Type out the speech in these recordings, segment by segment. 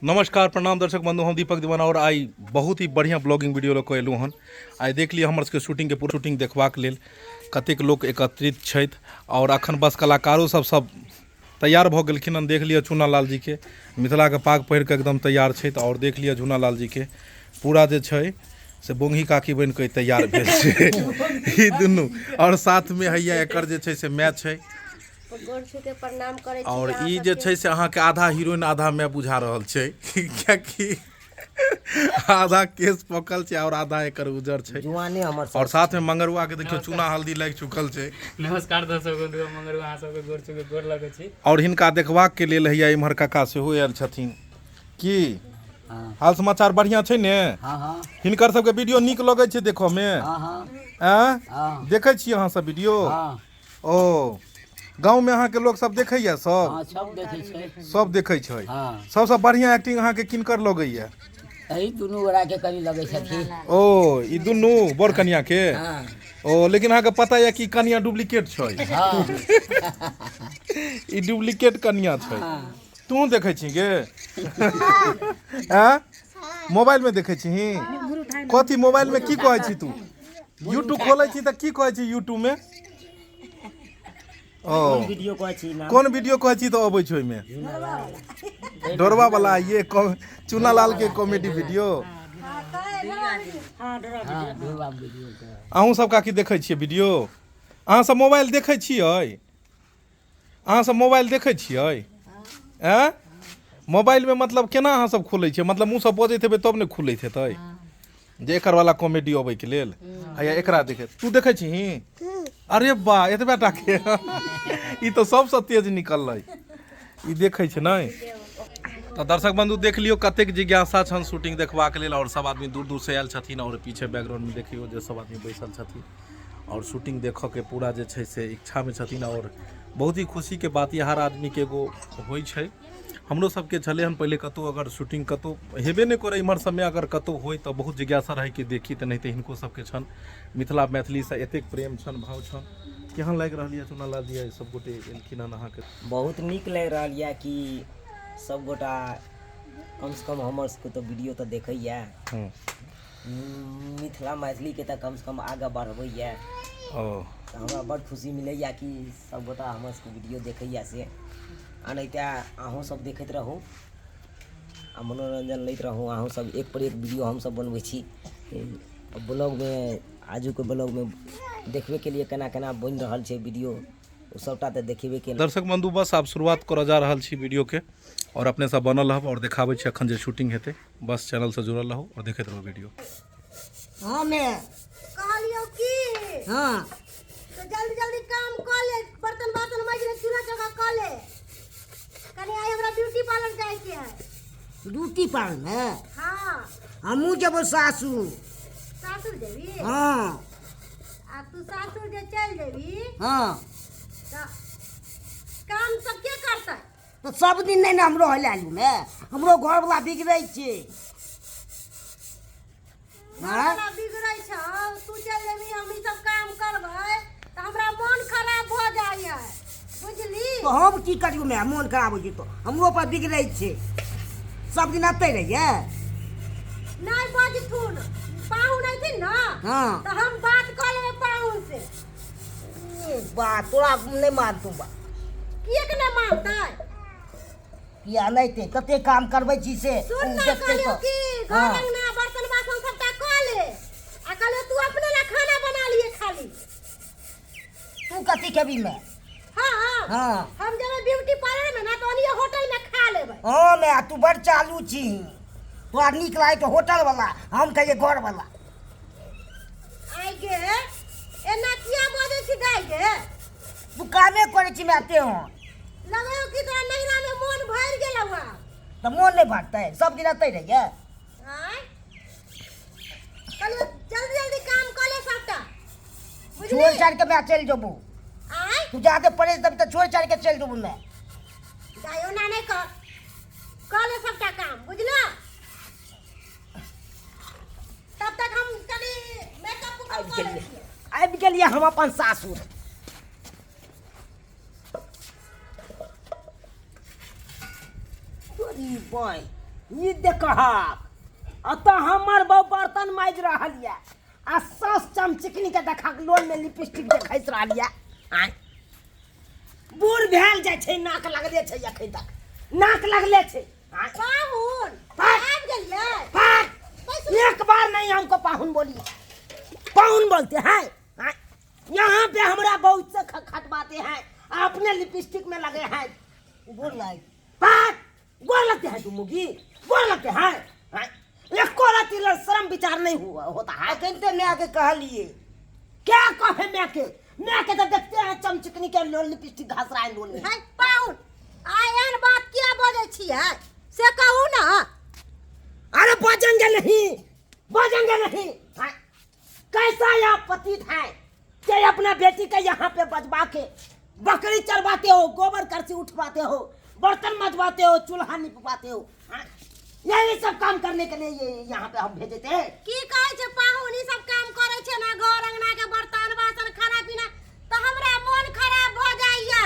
नमस्कार प्रणाम दर्शक बंधु, हम दीपक दीवाना और आई बहुत ही बढ़िया ब्लॉगिंग वीडियो लऽ कऽ एलहुँ हन। आइ देख लिअ हमर सबके शूटिंग के पूरा शूटिंग देखबाक लेल कतेक लोक एकत्रित छथि और अखन बस कलाकारो सब तैयार भऽ गेलखिन हन। देख लिअ चूना लाल जी के मिथिला के पाग पहिर के एकदम तैयार छथि और देख लिअ झूना लाल जी के पूरा जे छै से बोंगी काकी बनि के तैयार भेल छै ई दुनू। और साथ में हैया एकर जे छै से मैच छै और ई जे छै से अहाँ के आधा हीरोइन आधा मैं बुझा रहल छै कियाकि आधा केस पकल छै और आधा एकर उजर छै और साथ में मंगरुआ के देखियो चूना हल्दी लागि चुकल छै। नमस्कार दर्शक बंधु, मंगरुआ अहाँ सबके गोर छुके गोर लगै छी और हिनका देखबाक के लेल हैया इम्हर काका सेहो आयल छथिन। की हाल समाचार बढ़िया छै ने? हिनकर सबके वीडियो नीक लगै छै देखो में? देखै छी अहाँ सब वीडियो? ओ गाँव में अहाँ के लोग सब देखैया? सब देखै छै। सबसे बढ़िया एक्टिंग अहाँ के किनकर लगैया? एही दुनू गोरा के करी लगै छथिन। ओ ई दुनू बड़ कन्या के? ओ लेकिन अहाँ के पता है कि कन्या डुप्लीकेट छै? ई डुप्लीकेट कन्या छै। तू देखै छी गे? मोबाइल में देखै छी? कथी मोबाइल में की कहै छी तू? यूट्यूब खोलै छी त की कहै छी यूट्यूब में? कोन वीडियो कहै छी ना? कौन वीडियो कहै छी तो अबै छै ओइमे? डोरवा वाला ये चूना लाल के कॉमेडी वीडियो। अहूँ सब काकी देखै छियै वीडियो? अहाँ सब मोबाइल देखै छियै? अहाँ सब मोबाइल देखै छियै? मोबाइल में मतलब केना अहाँ सब खोलै छियै? मतलब मुँह सब बजैत हेबै तब ने खुलैत हेतै जे एकर वाला कॉमेडी अबै के लेल। हैया एकरा देखे तू देखै छही? अरे बा एतबे टा के ई तो सबसे तेज निकललै। ई देखै छै नै? तो दर्शक बंधु देख लियो कतेक जिज्ञासा छन शूटिंग देखबाक लेल और सब आदमी दूर दूर से आयल छथिन और पीछे बैकग्राउंड में देखियो जे सब आदमी बैसल छथिन और शूटिंग देखऽ के पूरा जे छै से इच्छा में छथिन। और बहुत ही खुशी के बात हर आदमी के एगो होइ छै। हमरो सबके छलै हन पहले कतौ अगर शूटिंग कतौ हेबे नहीं करे इम्हर समय अगर कतौ होय तो बहुत जिज्ञासा रहे कि देखी तो नहीं तो हिनको सबके छन मिथिला मैथिली से एतेक प्रेम छन भाव छन। केहन लागि रहल चूना लाल जी सब गोटे एलखिन हन अहाँ के? बहुत नीक लागि रहल यऽ कि सब गोटा कम से कम हमर सबके तो वीडियो तो देखैया। मिथिला मैथिली के तो कम से कम आगे बढ़बैया। हमरा बड़ खुशी मिलैया कि सब गोटा हमर सबके वीडियो देखैया से। आ नहीं तो अहूँ सब देखते रहू आ मनोरंजन लैत रहू। अहूँ सब एक पर एक वीडियो हम सब बनबै छी ब्लॉग में। आजू के ब्लॉग में देखबे के लिए केना केना बन रहल छै वीडियो ओ सबटा तो देखेबे के। दर्शक बंधु बस आप शुरुआत कर जा रहल छी वीडियो के और अपने सब बनल रहब और देखाबै छी अखन जे शूटिंग हेतै। बस चैनल से जुड़ल रहू और देखैत रहू वीडियो। हां मैं कहलियो की हां तो जल्दी जल्दी काम कर ले, बर्तन बासन मांज ले, चूल्हा चौका कर ले। कनी आई हमरा ब्यूटी पार्लर जाए के है। ब्यूटी पार्लर में? हां हमू जब सासुर। सासुर जेबी? हां। आ तू सासुर जे चल जेबी हां तो काम सब के करतै? तो सब दिन नहीं ना हम रह लालू में। हमरो घर वाला बिगड़ै छै। हां बिगड़ै छ। तू चल जेबी हम ई सब काम करबै त हमरा मन खराब भ जाइए बुझली? तो हम की करियो मैं? मन खराब हो तो हमरो पर बिगड़ै छै। सब दिन आते रहिए नहीं बजथुन पाहुन अइथिन ना। हाँ तो हम बात कर लेबै पाहुन से। बात तोरा नहीं मानतू बा किएक नहीं मानतै? किया नहीं थे कते काम करबै छी से सुन ना कहलियो कि घर अंगना बर्तन बासन सबटा कर ले आ कहलियो तू अपने ला खाना बना लिए खाली। तू कथी खेबी मैं? हाँ हम जेबै ब्यूटी पार्लर में ना तो ओनिए होटल में खा लेबै। हाँ मैं तू बड़ चालू छी। तोरा नीक लागे तो होटल वाला, हम कहिए घर वाला। आई गे एना किया बजै छी गाय गे? तू कामे करे छी मैं ते हो। लगैयो कि तोरा नैरा में मन भर गेलौ आ। तो मन नहीं भरते सब दिन आते रहिए। आय कहलियो जल्दी जल्दी काम कर ले सबटा छोड़ छाड़ के मैं चल जेबू। आय तू जाके पड़े तब तो छोड़ छाड़ के चल जेबू मैं। गायो ना नहीं कर ले सबटा काम बुझलो? तब तक हम कनी मेकअप कर ले। आबि गेलिए हम अपन सासुर। अरे भाई ये देखा अत हमर बहू बर्तन माज रहल है आ सास चमचिकनी के देखा लोन में लिपस्टिक देखैत रहल है आय बूढ़ भेल जाइ छै नाक लगले छै अखन तक नाक लगले छै आय पाहुन भाग। आबि गेलियै भाग। एक बार नहीं हमको पाहुन बोलिए पाहुन बोलते हैं आय? यहाँ पे हमारा बहुत से खटवाते हैं अपने लिपस्टिक में लगे हैं गोर लाग गोर लगते हैं तुम मुगी गोर लगते हैं आय? एक को रति शर्म विचार नहीं हुआ होता है कहते मैं आके कहलिए क्या कहे मैं के तो देखते हैं चमचिकनी के लोन लिपस्टिक घास रहा है लोन में हाय पाहुन आयन बात किया बोले छियै से कहू ना अरे बजेंगे नहीं हाँ? कैसा यह पतित है कि अपना बेटी के यहाँ पे बजवा के बकरी चरवाते हो गोबर करसी उठवाते हो बर्तन मजवाते हो चूल्हा निपवाते हो हाँ? यही सब काम करने के लिए ये यहाँ पे हम भेजे थे की कहै छै पाहुन ई सब काम करे छै ना घर अंगना के बर्तन बासन खाना पीना तो हमरा मन खराब हो जाइया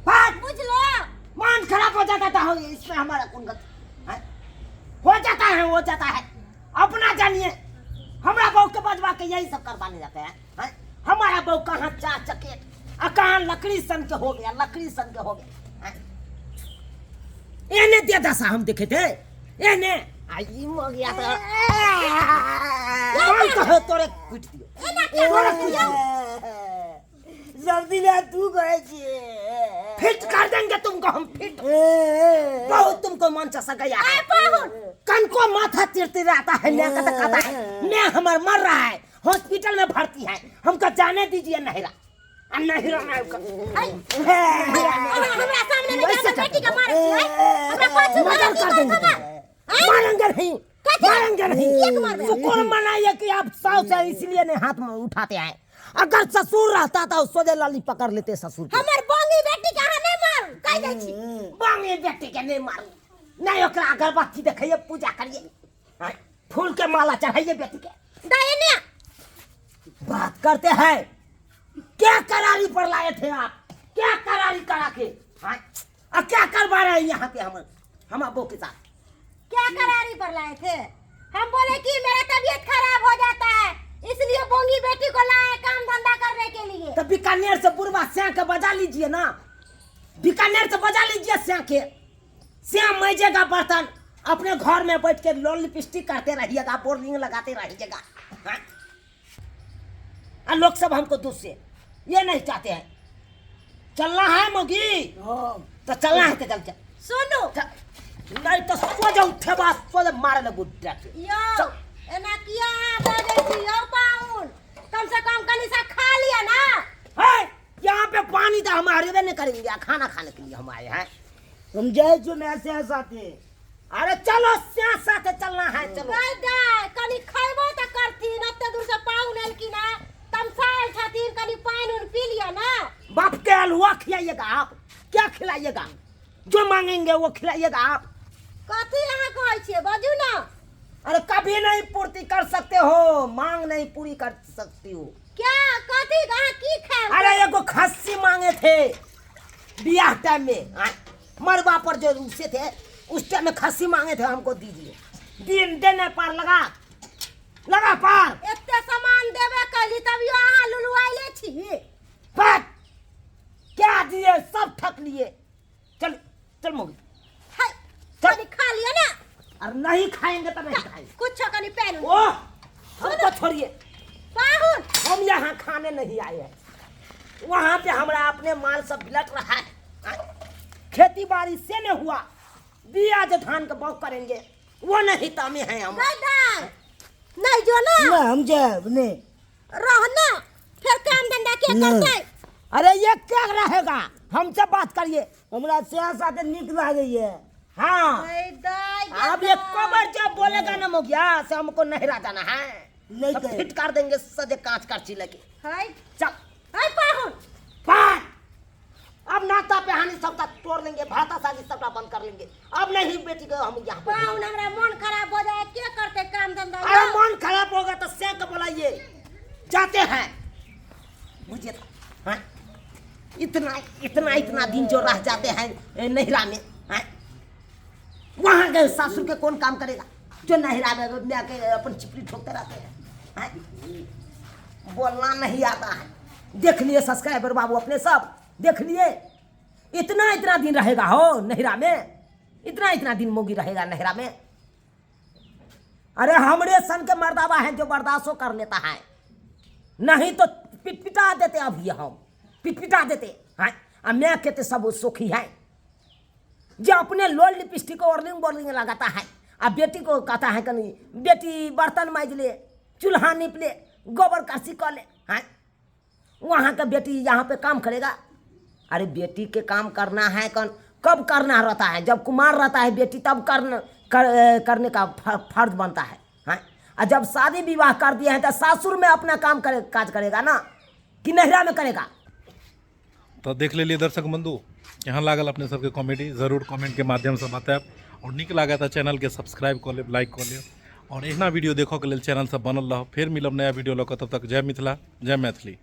बात बुझलो मन खराब हो जाता था इसमें हमारा कौन गलती हाँ? हो जाता है अपना जानिए हमारा बहू के बजवा के यही सब करवाने जाते हैं हाँ? हमारा बहू कहाँ चा चकेट और कहाँ लकड़ी सन के हो गया हाँ? एने दे दशा हम देखे थे एने आई हो गया तो कौन कहो तोरे पीट दियो तोरे पीट दियो जल्दी ना तू कहे छे फिट कर देंगे तुमको हम फिट बहुत तुमको मन चसा गया है कन को माथा तिरतिराता है मैं कहता है मैं हमार मर रहा है हॉस्पिटल में भर्ती है हमको जाने दीजिए नहिरा नहिरा हमरा सामने में जाकर बेटी का मारे छियै हमरा पाछू मारेंगे नहीं शुक्र मनाइए कि आप सास है इसलिए नहीं हाथ में उठाते हैं अगर ससुर रहता तो सोजे लाली पकड़ लेते ससुर के हमर बांगी बेटी के नहीं मारू कह दै छी बांगी बेटी के नहीं मारू नहीं ओकरा अगरबत्ती देखिए पूजा करिए हाँ? फूल के माला चढ़ाइए बेटी के दाइने बात करते हैं क्या करारी पर लाए थे आप क्या करारी करा के हाँ? अब क्या करवा रहे हैं यहाँ पे हम अबो के साथ क्या करारी पर लाए थे हम बोले कि मेरा तबीयत खराब हो जाता है इसलिए बोंगी बेटी को लाए काम धंधा करने के लिए तो बीकानेर से बुरबा श्याम के बजा लीजिए ना बीकानेर से बजा लीजिए श्याम मैजेगा बर्तन अपने घर में बैठ के लोन लिपस्टिक करते रहिएगा बोर्डिंग लगाते रहिएगा हाँ? और लोग सब हमको दूसरे ये नहीं चाहते हैं चलना है मोगी तो चलना है तो चल सुनो नहीं तो सोजा उठे बात सोजा मारे ले बुड्ढा यो एना किया बोले छी यो पाउन कम से कम कनी सा खा लिया ना है यहाँ पे पानी तो हम हरबे नहीं करेंगे खाना खाने के लिए हम आए हैं हम जाए जो मैं से साथे अरे चलो साथे चलना है चलो नहीं दे कनी खाइबो त करती नते दूर से पाउन एल की ना तमसाल खातिर कनी पानी उन पी लिया ना बाप के हलवा खिलाइएगा आप क्या खिलाइएगा जो मांगेंगे वो खिलाइएगा आप कथी यहाँ कहै छियै बाजू ना अरे कभी नहीं पूर्ति कर सकते हो मांग नहीं पूरी कर सकती हो क्या कथी कहाँ की खाए अरे एगो खस्सी मांगे थे ब्याह टाइम में हाँ? मरवा पर जो रुसे थे उस टाइम में खस्सी मांगे थे हमको दीजिए दिन देने पर लगा पार एते सामान देबे कली तब यो अहाँ लुलुआइले छी बात क्या दिए सब ठक लिए चल मोगी हाय चल। कनी खा लिया ना और नहीं खाएंगे तो नहीं खाएंगे कुछ कनी पहन ओ हमको छोड़िए पाहुन हम यहाँ खाने नहीं आए हैं वहाँ पे हमारा अपने माल सब बिलट रहा है हाँ? खेती बाड़ी से न हुआ बिया जो धान का बौक करेंगे वो नहीं तामे हैं हम नहीं दाई नहीं जो ना ना हम जाए नहीं रहना फिर काम धंधा क्या करते अरे ये क्या रहेगा हमसे बात करिए हमरा से साथे निक लागे है हाँ नहीं दाई अब ये कबर जब बोलेगा ना मोगिया से हमको नहीं रह जाना है नहीं सब कहे। फिट कर देंगे सदे कांच करची लगे हाय चल हाय पाहुन पार अब नाता पेहानी सबका तोड़ लेंगे भाता साजी सबका बंद कर लेंगे अब नहीं बेटी को हम यहाँ पे पाहुन हमरा मन खराब हो जाए क्या करते काम धंधा अरे मन खराब होगा तो से को बुलाइए जाते हैं मुझे हाँ? इतना दिन जो रह जाते हैं नहिरा में हाँ? वहाँ के सासुर के कौन काम करेगा जो नहरा में आके अपन चिपड़ी ठोकते रहते हैं? बोलना नहीं आता है। देख लिए सब्सक्राइबर बाबू अपने सब देख लिए। इतना दिन रहेगा हो नहरा में, इतना दिन मोगी रहेगा नहरा में। अरे हमरे सन के मर्दावा है जो बर्दाश्त कर लेता है, नहीं तो पिटपिटा देते। अभी हम पिटपिटा देते हैं। अब मैं कहते सब सुखी है जो अपने लोल लिपस्टिक को ऑर्लिंग बोर्लिंग लगाता है। अब बेटी को कहता है कि बेटी बर्तन मांज ले, चूल्हा नीप ले, गोबर करसी कर ले। हैं वहाँ का बेटी यहाँ पे काम करेगा? अरे बेटी के काम करना है कब करना रहता है? जब कुमार रहता है बेटी तब करने का फर्ज बनता है। हैं और जब शादी विवाह कर दिया है तो सासुर में अपना काज करेगा ना कि नहरा में करेगा? तो देख लेलिए दर्शक बंधु, यहाँ लागल अपने सबके कॉमेडी, जरूर कमेंट के माध्यम से बताएब। और निक लगा तो चैनल के सब्सक्राइब कर लेब, लाइक कर लेब और एहना वीडियो देखो के लिए चैनल से बनल रहो। फिर मिलब नया वीडियो लऽ कऽ, तब तक जय मिथिला, जय मैथिली।